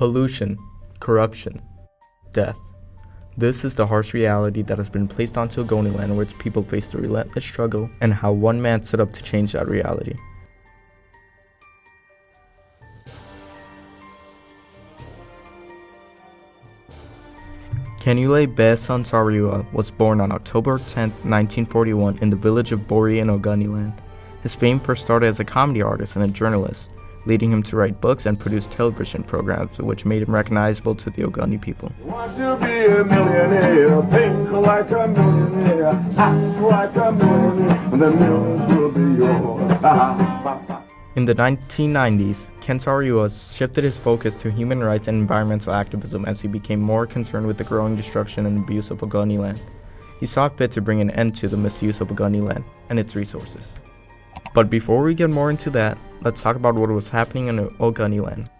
Pollution, corruption, death. This is the harsh reality that has been placed onto Ogoniland, where its people face the relentless struggle, and how one man stood up to change that reality. Kanule Besan Saro-Wiwa was born on October 10, 1941 in the village of Bori in Ogoniland. His fame first started as a comedy artist and a journalist, leading him to write books and produce television programs, which made him recognizable to the Ogoni people. Want to be a millionaire, think like a millionaire, act like a millionaire, and the millions will be yours. In the 1990s, Ken Saro-Wiwa shifted his focus to human rights and environmental activism as he became more concerned with the growing destruction and abuse of Ogoniland. He saw fit to bring an end to the misuse of Ogoniland and its resources. But before we get more into that, let's talk about what was happening in Ogoniland.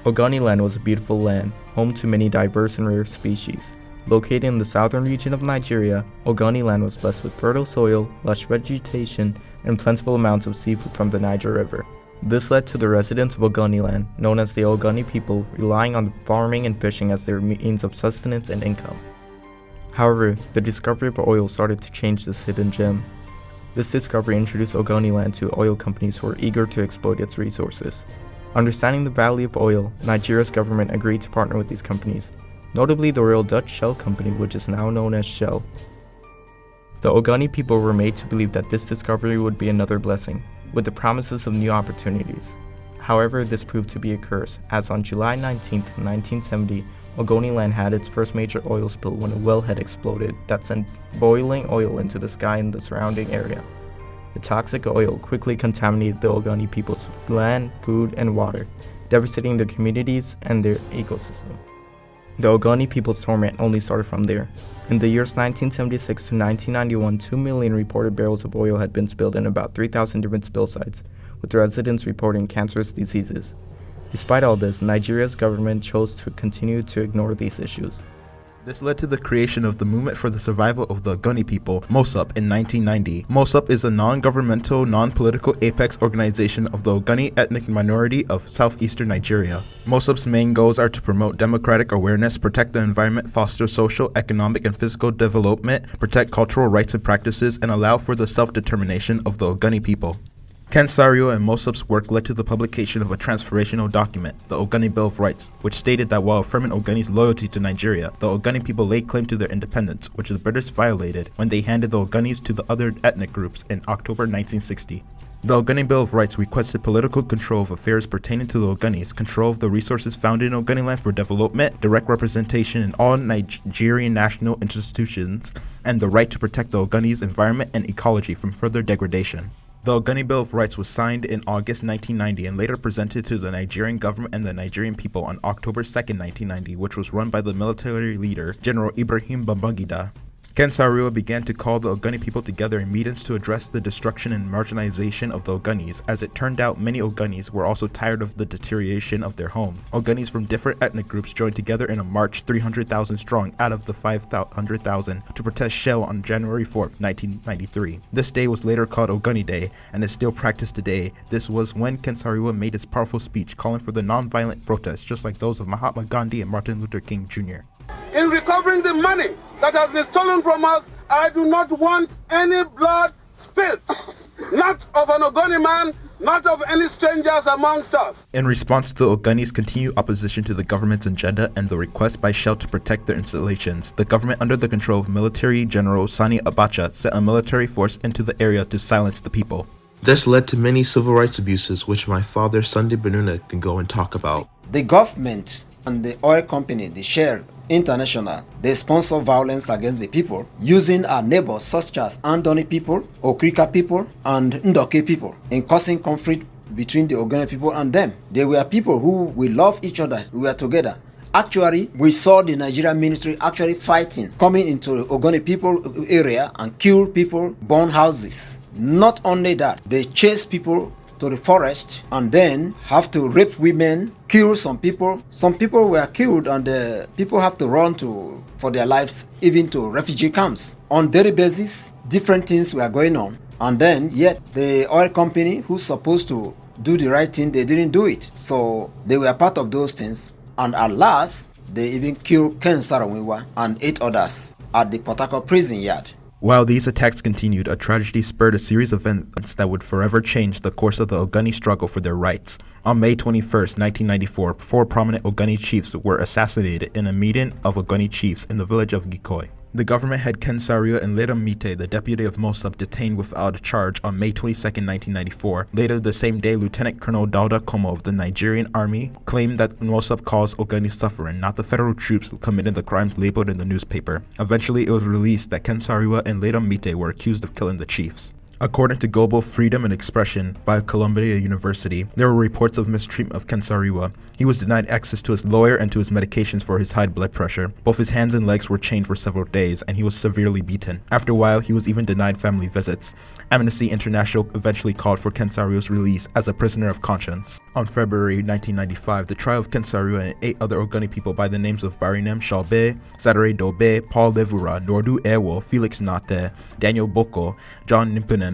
Ogoniland was a beautiful land, home to many diverse and rare species. Located in the southern region of Nigeria, Ogoniland was blessed with fertile soil, lush vegetation, and plentiful amounts of seafood from the Niger River. This led to the residents of Ogoniland, known as the Ogoni people, relying on farming and fishing as their means of sustenance and income. However, the discovery of oil started to change this hidden gem. This discovery introduced Ogoniland to oil companies who were eager to exploit its resources. Understanding the value of oil, Nigeria's government agreed to partner with these companies, notably the Royal Dutch Shell Company, which is now known as Shell. The Ogoni people were made to believe that this discovery would be another blessing, with the promises of new opportunities. However, this proved to be a curse, as on July 19, 1970, Ogoniland had its first major oil spill when a wellhead exploded that sent boiling oil into the sky in the surrounding area. The toxic oil quickly contaminated the Ogoni people's land, food, and water, devastating their communities and their ecosystem. The Ogoni people's torment only started from there. In the years 1976 to 1991, 2 million reported barrels of oil had been spilled in about 3,000 different spill sites, with residents reporting cancerous diseases. Despite all this, Nigeria's government chose to continue to ignore these issues. This led to the creation of the Movement for the Survival of the Ogoni People, MOSUP, in 1990. MOSUP is a non-governmental, non-political apex organization of the Ogoni ethnic minority of southeastern Nigeria. MOSUP's main goals are to promote democratic awareness, protect the environment, foster social, economic, and physical development, protect cultural rights and practices, and allow for the self-determination of the Ogoni people. Ken Saro-Wiwa and MOSUP's work led to the publication of a transformational document, the Ogoni Bill of Rights, which stated that while affirming Ogoni's loyalty to Nigeria, the Ogoni people laid claim to their independence, which the British violated when they handed the Ogonis to the other ethnic groups in October 1960. The Ogoni Bill of Rights requested political control of affairs pertaining to the Ogonis, control of the resources found in Ogoniland for development, direct representation in all Nigerian national institutions, and the right to protect the Ogonis' environment and ecology from further degradation. The Ogoni Bill of Rights was signed in August 1990 and later presented to the Nigerian government and the Nigerian people on October 2, 1990, which was run by the military leader, General Ibrahim Babangida. Ken Saro-Wiwa began to call the Ogoni people together in meetings to address the destruction and marginalization of the Ogonis. As it turned out, many Ogonis were also tired of the deterioration of their home. Ogonis from different ethnic groups joined together in a march 300,000 strong out of the 500,000 to protest Shell on January 4, 1993. This day was later called Ogoni Day and is still practiced today. This was when Ken Saro-Wiwa made his powerful speech calling for the non-violent protests just like those of Mahatma Gandhi and Martin Luther King Jr. In recovering the money that has been stolen from us, I do not want any blood spilled. Not of an Ogoni man, not of any strangers amongst us. In response to the Ogonis' continued opposition to the government's agenda and the request by Shell to protect their installations, the government under the control of military General Sani Abacha sent a military force into the area to silence the people. This led to many civil rights abuses, which my father, Sunday Benuna, can go and talk about. The government and the oil company, the Shell International, they sponsor violence against the people using our neighbors such as Andoni people, Okrika people, and Ndoke people in causing conflict between the Ogoni people and them. They were people who we love each other, we were together. Actually, we saw the Nigerian ministry actually fighting, coming into the Ogoni people area and kill people, burn houses. Not only that, they chase people to the forest and then have to rape women, kill some people. Some people were killed and people have to run for their lives, even to refugee camps. On daily basis, different things were going on. And then yet the oil company who's supposed to do the right thing, they didn't do it. So they were part of those things. And at last, they even killed Ken Saro-Wiwa and 8 others at the Port Harcourt prison yard. While these attacks continued, a tragedy spurred a series of events that would forever change the course of the Ogoni struggle for their rights. On May 21, 1994, 4 prominent Ogoni chiefs were assassinated in a meeting of Ogoni chiefs in the village of Gikoi. The government had Ken Saro-Wiwa and Leda Mite, the deputy of Mossop, detained without a charge on May 22, 1994. Later the same day, Lieutenant Colonel Dauda Como of the Nigerian Army claimed that Mossop caused Ogoni suffering, not the federal troops committing the crimes labeled in the newspaper. Eventually, it was released that Ken Saro-Wiwa and Leda Mite were accused of killing the chiefs. According to Global Freedom and Expression by Columbia University, there were reports of mistreatment of Ken Saro-Wiwa. He was denied access to his lawyer and to his medications for his high blood pressure. Both his hands and legs were chained for several days, and he was severely beaten. After a while, he was even denied family visits. Amnesty International eventually called for Ken Saro-Wiwa's release as a prisoner of conscience. On February 1995, the trial of Ken Saro-Wiwa and 8 other Ogoni people by the names of Barinem Shalbe, Sadare Dobe, Paul Levura, Nordu Ewo, Felix Nate, Daniel Boko, John Nimpunen,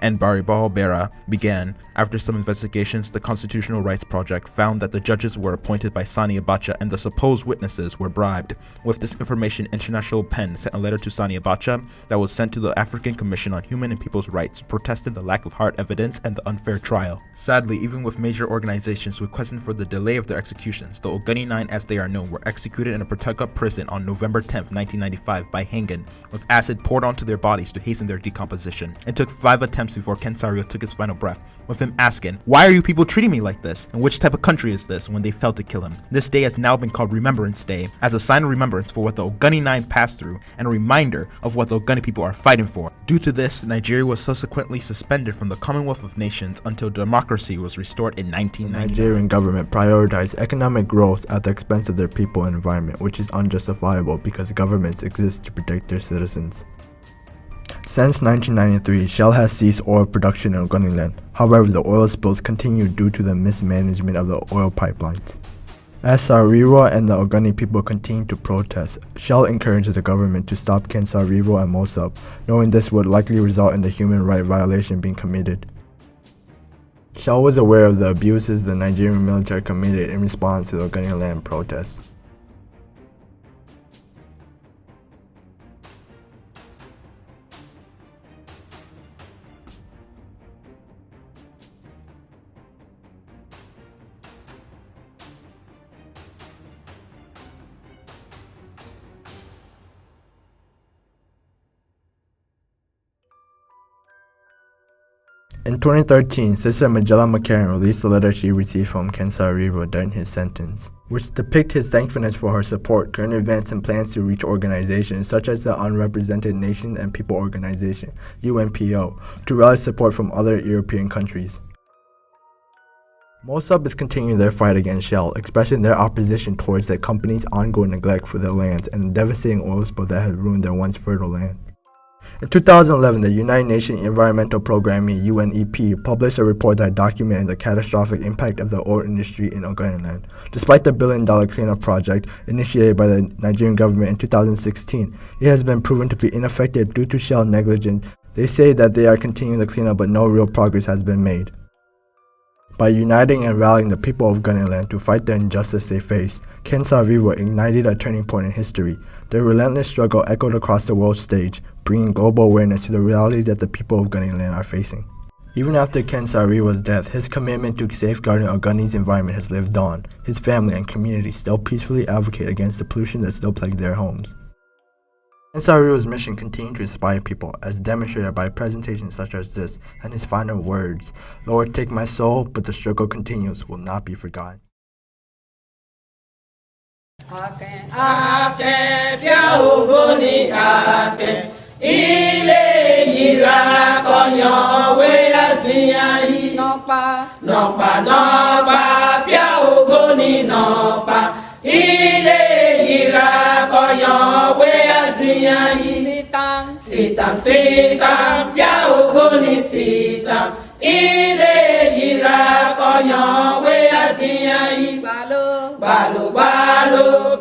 and Baribal Bera began. After some investigations, the Constitutional Rights Project found that the judges were appointed by Sani Abacha and the supposed witnesses were bribed. With this information, International PEN sent a letter to Sani Abacha that was sent to the African Commission on Human and People's Rights, protesting the lack of hard evidence and the unfair trial. Sadly, even with major organizations requesting for the delay of their executions, the Ogoni 9, as they are known, were executed in a Port Harcourt prison on November 10, 1995 by hanging, with acid poured onto their bodies to hasten their decomposition. It took 5 attempts before Ken Saro-Wiwa took his final breath, with him asking, "Why are you people treating me like this? And which type of country is this?" when they failed to kill him. This day has now been called Remembrance Day, as a sign of remembrance for what the Ogoni 9 passed through, and a reminder of what the Ogoni people are fighting for. Due to this, Nigeria was subsequently suspended from the Commonwealth of Nations until democracy was restored in 1990. The Nigerian government prioritized economic growth at the expense of their people and environment, which is unjustifiable because governments exist to protect their citizens. Since 1993, Shell has ceased oil production in Ogoniland. However, the oil spills continue due to the mismanagement of the oil pipelines. As Saro-Wiwa and the Ogoni people continue to protest, Shell encourages the government to stop Ken Saro-Wiwa and Mossop, knowing this would likely result in the human right violation being committed. Shell was aware of the abuses the Nigerian military committed in response to the Ogoniland protests. In 2013, Sister Magella McCarran released a letter she received from Ken Saro-Wiwa during his sentence, which depict his thankfulness for her support, current events, and plans to reach organizations such as the Unrepresented Nations and People Organization, UNPO, to rally support from other European countries. Mossop is continuing their fight against Shell, expressing their opposition towards the company's ongoing neglect for their lands and the devastating oil spill that has ruined their once fertile land. In 2011, the United Nations Environmental Programme UNEP published a report that documented the catastrophic impact of the oil industry in Ogoniland. Despite the billion-dollar cleanup project initiated by the Nigerian government in 2016, it has been proven to be ineffective due to Shell negligence. They say that they are continuing the cleanup, but no real progress has been made. By uniting and rallying the people of Ogoniland to fight the injustice they face, Ken Saro-Wiwa ignited a turning point in history. Their relentless struggle echoed across the world stage, bringing global awareness to the reality that the people of Ogoniland are facing. Even after Ken Saro-Wiwa's death, his commitment to safeguarding Ogoni's environment has lived on. His family and community still peacefully advocate against the pollution that still plagues their homes. Ken Saro-Wiwa's mission continues to inspire people, as demonstrated by presentations such as this, and his final words, "Lord, take my soul, but the struggle continues, will not be forgotten." Sitam, sitam, ya Ogoni sitam. Ile yira koyan we asiyan yi. Balo, balo, balo,